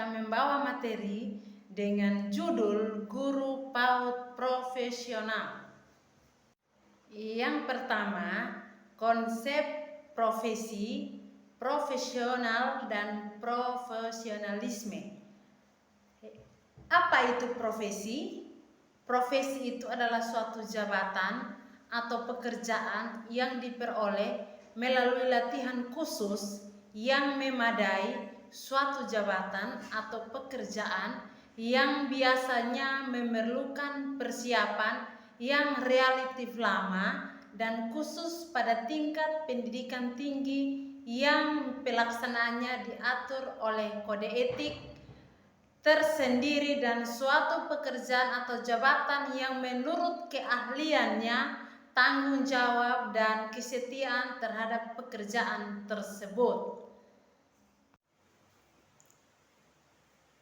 akan membawa materi dengan judul Guru PAUD Profesional. Yang pertama, konsep profesi, profesional, dan profesionalisme. Apa itu profesi? Profesi itu adalah suatu jabatan atau pekerjaan yang diperoleh melalui latihan khusus yang memadai. Suatu jabatan atau pekerjaan yang biasanya memerlukan persiapan yang relatif lama dan khusus pada tingkat pendidikan tinggi yang pelaksanaannya diatur oleh kode etik tersendiri, dan suatu pekerjaan atau jabatan yang menurut keahliannya, tanggung jawab, dan kesetiaan terhadap pekerjaan tersebut.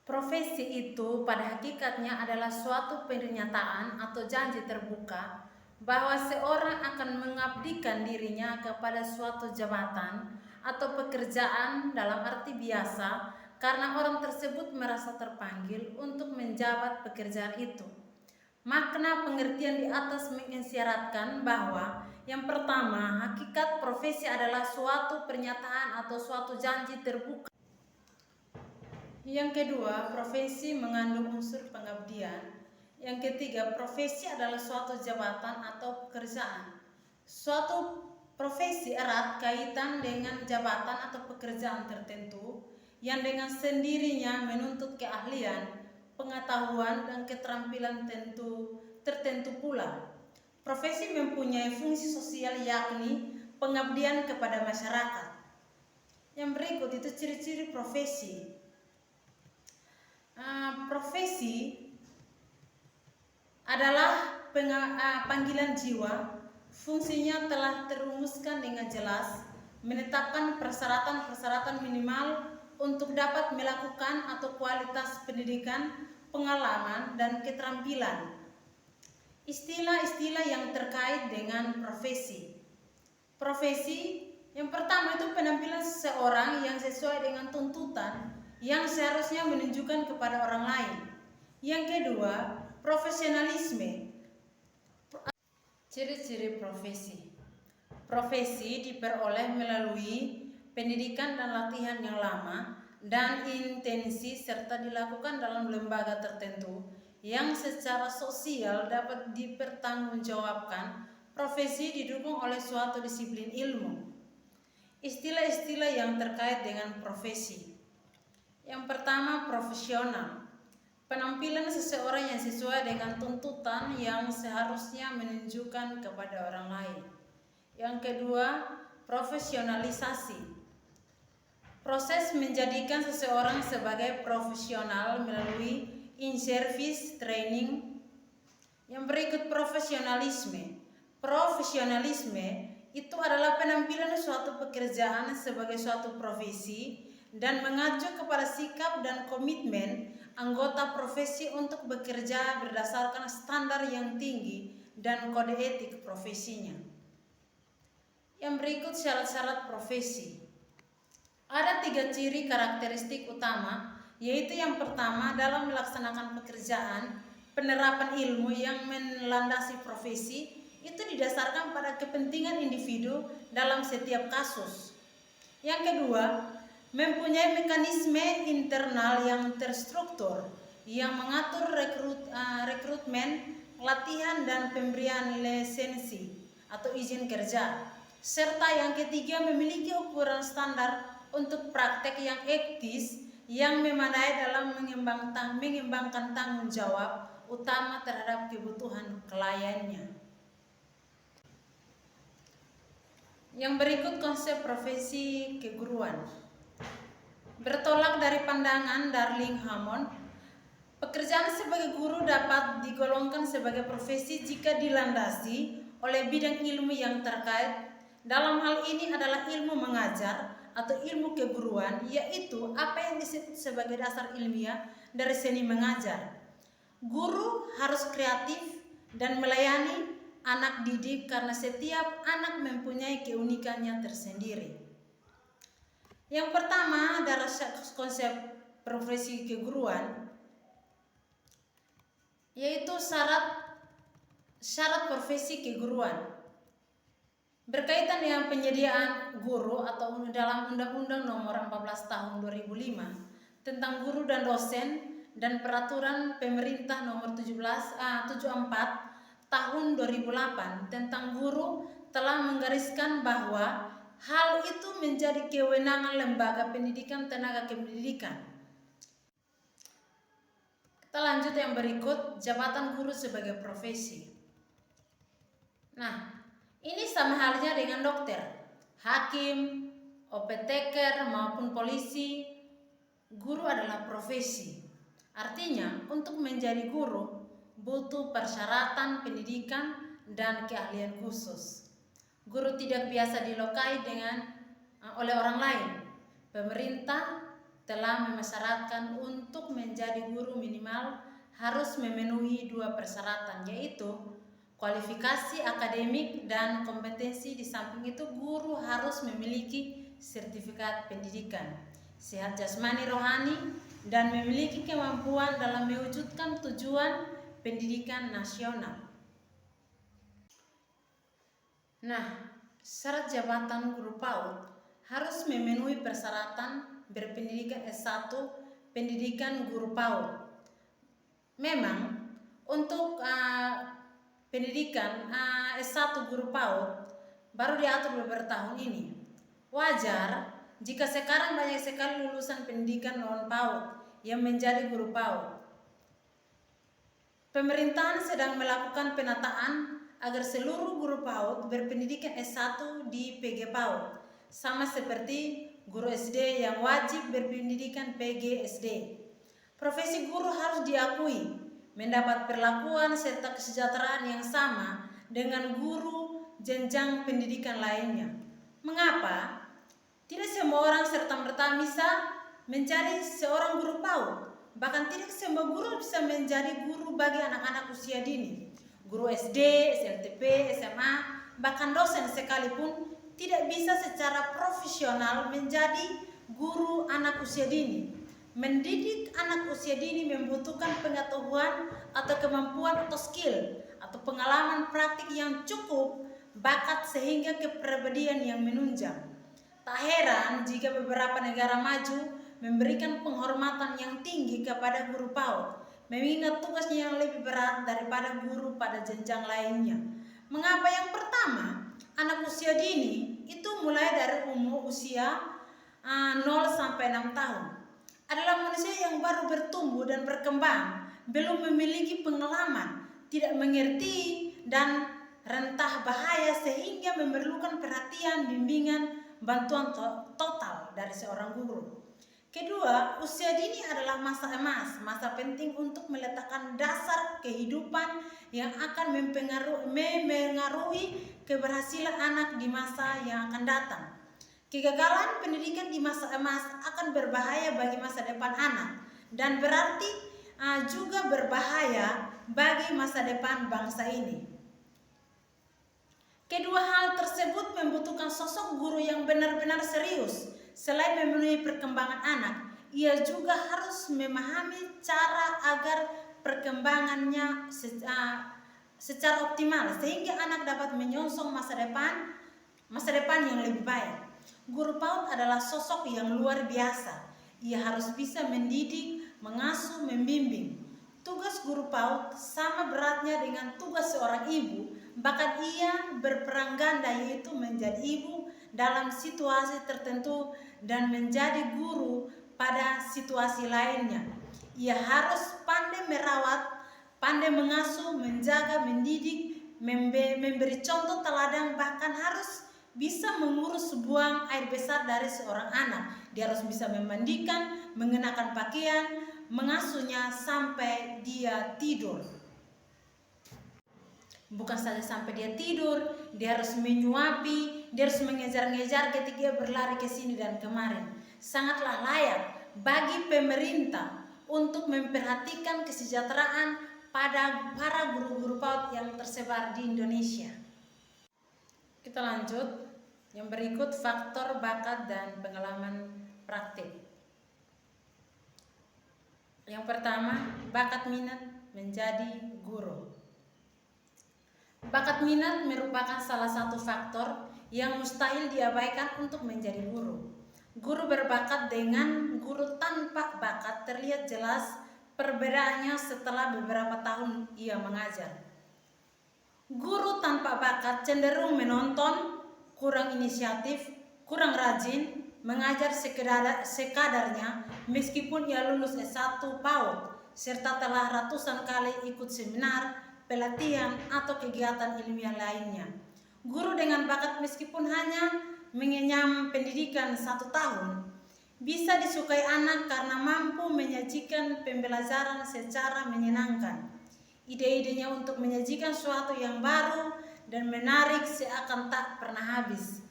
Profesi itu pada hakikatnya adalah suatu pernyataan atau janji terbuka bahwa seorang akan mengabdikan dirinya kepada suatu jabatan atau pekerjaan dalam arti biasa karena orang tersebut merasa terpanggil untuk menjabat pekerjaan itu. Makna pengertian di atas mengisyaratkan bahwa yang pertama, hakikat profesi adalah suatu pernyataan atau suatu janji terbuka. Yang kedua, profesi mengandung unsur pengabdian. Yang ketiga, profesi adalah suatu jabatan atau pekerjaan. Suatu profesi erat kaitan dengan jabatan atau pekerjaan tertentu yang dengan sendirinya menuntut keahlian, pengetahuan, dan keterampilan tertentu pula. Profesi mempunyai fungsi sosial, yakni pengabdian kepada masyarakat. Yang berikut itu ciri-ciri profesi. Profesi adalah panggilan jiwa. Fungsinya telah terumuskan dengan jelas, menetapkan persyaratan-persyaratan minimal untuk dapat melakukan atau kualitas pendidikan, pengalaman, dan keterampilan. Istilah-istilah yang terkait dengan profesi. Profesi yang pertama itu penampilan seseorang yang sesuai dengan tuntutan yang seharusnya menunjukkan kepada orang lain. Yang kedua, profesionalisme. Ciri-ciri profesi. Profesi diperoleh melalui pendidikan dan latihan yang lama dan intensi serta dilakukan dalam lembaga tertentu yang secara sosial dapat dipertanggungjawabkan. Profesi didukung oleh suatu disiplin ilmu. Istilah-istilah yang terkait dengan profesi. Yang pertama, profesional. Penampilan seseorang yang sesuai dengan tuntutan yang seharusnya menunjukkan kepada orang lain. Yang kedua, profesionalisasi. Proses menjadikan seseorang sebagai profesional melalui in-service training. Yang berikut, profesionalisme. Profesionalisme itu adalah penampilan suatu pekerjaan sebagai suatu profesi dan mengacu kepada sikap dan komitmen anggota profesi untuk bekerja berdasarkan standar yang tinggi dan kode etik profesinya. Yang berikut syarat-syarat profesi. Ada 3 ciri karakteristik utama, yaitu yang pertama, dalam melaksanakan pekerjaan, penerapan ilmu yang melandasi profesi itu didasarkan pada kepentingan individu dalam setiap kasus. Yang kedua, mempunyai mekanisme internal yang terstruktur yang mengatur rekrutmen, latihan, dan pemberian lisensi atau izin kerja. Serta yang ketiga, memiliki ukuran standar untuk praktek yang etis yang memadai dalam mengembangkan tanggung jawab utama terhadap kebutuhan kliennya. Yang berikut konsep profesi keguruan. Bertolak dari pandangan Darling Hammond, pekerjaan sebagai guru dapat digolongkan sebagai profesi jika dilandasi oleh bidang ilmu yang terkait. Dalam hal ini adalah ilmu mengajar atau ilmu keguruan, yaitu apa yang disebut sebagai dasar ilmiah dari seni mengajar. Guru harus kreatif dan melayani anak didik karena setiap anak mempunyai keunikannya tersendiri. Yang pertama adalah konsep profesi keguruan, yaitu syarat profesi keguruan berkaitan dengan penyediaan guru atau dalam Undang-Undang Nomor 14 Tahun 2005 tentang guru dan dosen dan Peraturan Pemerintah Nomor 74 Tahun 2008 tentang guru telah menggariskan bahwa hal itu menjadi kewenangan lembaga pendidikan tenaga kependidikan. Kita lanjut yang berikut, jabatan guru sebagai profesi. Nah, ini sama halnya dengan dokter, hakim, opeteker maupun polisi. Guru adalah profesi. Artinya, untuk menjadi guru butuh persyaratan pendidikan dan keahlian khusus. Guru tidak biasa dilokai oleh orang lain. Pemerintah telah memensyaratkan untuk menjadi guru minimal harus memenuhi 2 persyaratan, yaitu kualifikasi akademik dan kompetensi. Di samping itu, guru harus memiliki sertifikat pendidikan, sehat jasmani rohani, dan memiliki kemampuan dalam mewujudkan tujuan pendidikan nasional. Nah, syarat jabatan guru PAUD harus memenuhi persyaratan berpendidikan S1 pendidikan guru PAUD. Memang untuk pendidikan S1 guru PAUD baru diatur beberapa tahun ini. Wajar jika sekarang banyak sekali lulusan pendidikan non PAUD yang menjadi guru PAUD. Pemerintahan sedang melakukan penataan agar seluruh guru PAUD berpendidikan S1 di PG PAUD, sama seperti guru SD yang wajib berpendidikan PG SD. Profesi guru harus diakui mendapat perlakuan serta kesejahteraan yang sama dengan guru jenjang pendidikan lainnya. Mengapa? Tidak semua orang serta-merta bisa menjadi seorang guru PAUD. Bahkan tidak semua guru bisa menjadi guru bagi anak-anak usia dini. Guru SD, SLTP, SMA, bahkan dosen sekalipun tidak bisa secara profesional menjadi guru anak usia dini. Mendidik anak usia dini membutuhkan pengetahuan atau kemampuan atau skill atau pengalaman praktik yang cukup, bakat sehingga kepribadian yang menunjang. Tak heran jika beberapa negara maju memberikan penghormatan yang tinggi kepada guru PAUD, mengingat tugasnya yang lebih berat daripada guru pada jenjang lainnya. Mengapa? Yang pertama, anak usia dini itu mulai dari umur usia 0 sampai 6 tahun. Adalah manusia yang baru bertumbuh dan berkembang, belum memiliki pengalaman, tidak mengerti dan rentah bahaya sehingga memerlukan perhatian, bimbingan, bantuan total dari seorang guru. Kedua, usia dini adalah masa emas, masa penting untuk meletakkan dasar kehidupan yang akan mempengaruhi keberhasilan anak di masa yang akan datang. Kegagalan pendidikan di masa emas akan berbahaya bagi masa depan anak dan berarti juga berbahaya bagi masa depan bangsa ini. Kedua hal tersebut membutuhkan sosok guru yang benar-benar serius. Selain memenuhi perkembangan anak, ia juga harus memahami cara agar perkembangannya secara optimal sehingga anak dapat menyongsong masa depan yang lebih baik. Guru PAUD adalah sosok yang luar biasa. Ia harus bisa mendidik, mengasuh, membimbing. Tugas guru PAUD sama beratnya dengan tugas seorang ibu, bahkan ia berperan ganda, yaitu menjadi ibu dalam situasi tertentu dan menjadi guru pada situasi lainnya. Ia harus pandai merawat, pandai mengasuh, menjaga, mendidik, memberi contoh teladan, bahkan harus bisa mengurus buang air besar dari seorang anak. Dia harus bisa memandikan, mengenakan pakaian, mengasuhnya sampai dia tidur. Bukan saja sampai dia tidur, dia harus menyuapi, dia harus mengejar-ngejar ketika dia berlari ke sini dan kemarin. Sangatlah layak bagi pemerintah untuk memperhatikan kesejahteraan pada para guru-guru PAUD yang tersebar di Indonesia. Kita lanjut. Yang berikut, faktor bakat dan pengalaman praktik. Yang pertama, bakat minat menjadi guru. Bakat minat merupakan salah satu faktor yang mustahil diabaikan untuk menjadi guru. Guru berbakat dengan guru tanpa bakat terlihat jelas perbedaannya setelah beberapa tahun ia mengajar. Guru tanpa bakat cenderung menonton, kurang inisiatif, kurang rajin, mengajar sekadarnya meskipun ia lulus S1 PAUD serta telah ratusan kali ikut seminar, pelatihan, atau kegiatan ilmiah lainnya. Guru dengan bakat meskipun hanya mengenyam pendidikan 1 tahun bisa disukai anak karena mampu menyajikan pembelajaran secara menyenangkan. Ide-idenya untuk menyajikan sesuatu yang baru dan menarik seakan tak pernah habis.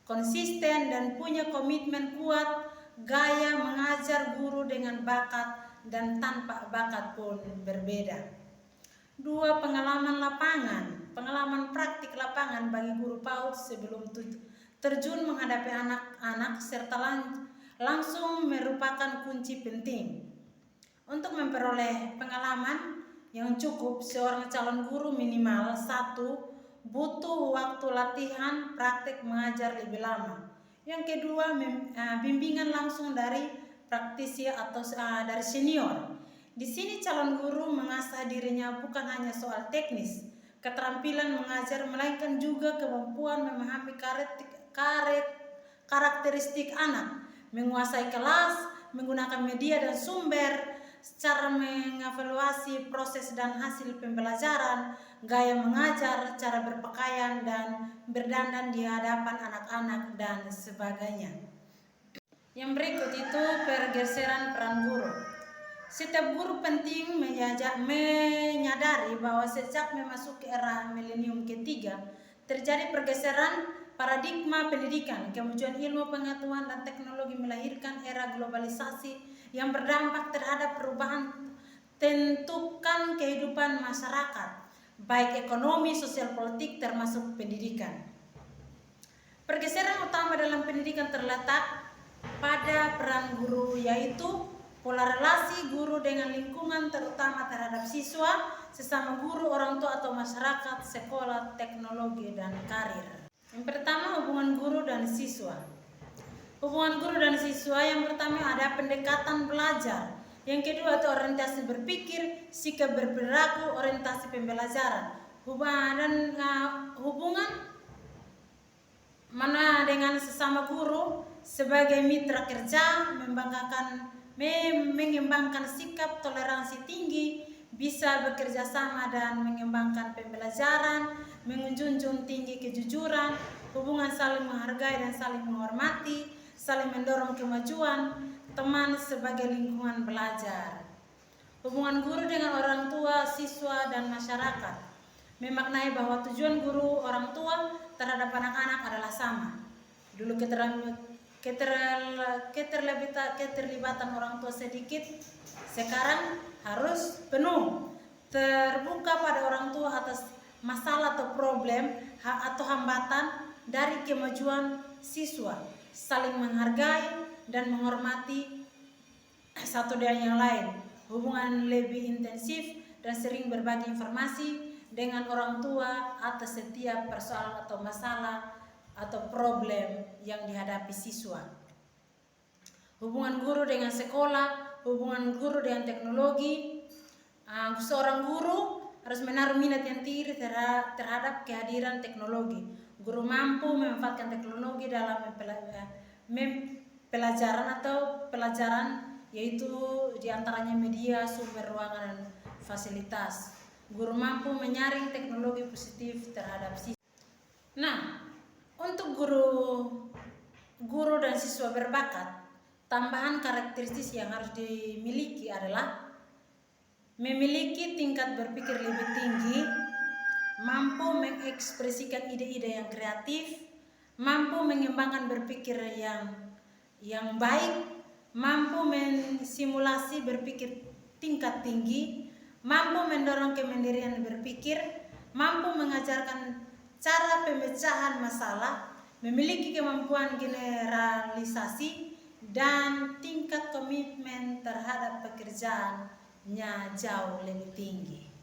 Konsisten dan punya komitmen kuat, gaya mengajar guru dengan bakat dan tanpa bakat pun berbeda. 2. Pengalaman lapangan. Pengalaman praktik lapangan bagi guru PAUD sebelum terjun menghadapi anak-anak serta langsung merupakan kunci penting. Untuk memperoleh pengalaman yang cukup, seorang calon guru minimal 1 butuh waktu latihan praktik mengajar lebih lama. Yang kedua, bimbingan langsung dari praktisi atau dari senior. Di sini calon guru mengasah dirinya bukan hanya soal teknis, keterampilan mengajar, melainkan juga kemampuan memahami karakteristik anak, menguasai kelas, menggunakan media dan sumber, cara mengevaluasi proses dan hasil pembelajaran, gaya mengajar, cara berpakaian dan berdandan di hadapan anak-anak, dan sebagainya. Yang berikut itu pergeseran peran guru. Setiap guru penting menyadari bahwa sejak memasuki era milenium ketiga, terjadi pergeseran paradigma pendidikan. Kemajuan ilmu pengetahuan dan teknologi melahirkan era globalisasi yang berdampak terhadap perubahan tentukan kehidupan masyarakat, baik ekonomi, sosial, politik, termasuk pendidikan. Pergeseran utama dalam pendidikan terletak pada peran guru, yaitu pola relasi guru dengan lingkungan, terutama terhadap siswa, sesama guru, orang tua atau masyarakat, sekolah, teknologi, dan karir. Yang pertama, hubungan guru dan siswa. Hubungan guru dan siswa yang pertama ada pendekatan belajar. Yang kedua itu orientasi berpikir, sikap berperilaku, orientasi pembelajaran. Hubungan mana dengan sesama guru sebagai mitra kerja, mengembangkan sikap toleransi tinggi, bisa bekerja sama dan mengembangkan pembelajaran, menjunjung tinggi kejujuran, hubungan saling menghargai dan saling menghormati, saling mendorong kemajuan, teman sebagai lingkungan belajar. Hubungan guru dengan orang tua, siswa, dan masyarakat. Memaknai bahwa tujuan guru orang tua terhadap anak-anak adalah sama. Dulu keterlibatan orang tua sedikit, sekarang harus penuh terbuka pada orang tua atas masalah atau problem atau hambatan dari kemajuan siswa, saling menghargai dan menghormati satu dan yang lain, hubungan lebih intensif dan sering berbagi informasi dengan orang tua atas setiap persoalan atau masalah atau problem yang dihadapi siswa. Hubungan guru dengan sekolah, hubungan guru dengan teknologi. Seorang guru harus menaruh minat yang tinggi terhadap kehadiran teknologi. Guru mampu memanfaatkan teknologi dalam pelajaran, yaitu diantaranya media, sumber ruangan, dan fasilitas. Guru mampu menyaring teknologi positif terhadap siswa. Nah, untuk guru dan siswa berbakat, tambahan karakteristik yang harus dimiliki adalah memiliki tingkat berpikir lebih tinggi, mampu mengekspresikan ide-ide yang kreatif, mampu mengembangkan berpikir yang baik, mampu mensimulasi berpikir tingkat tinggi, mampu mendorong kemandirian berpikir, mampu mengajarkan cara pemecahan masalah, memiliki kemampuan generalisasi, dan tingkat komitmen terhadap pekerjaannya jauh lebih tinggi.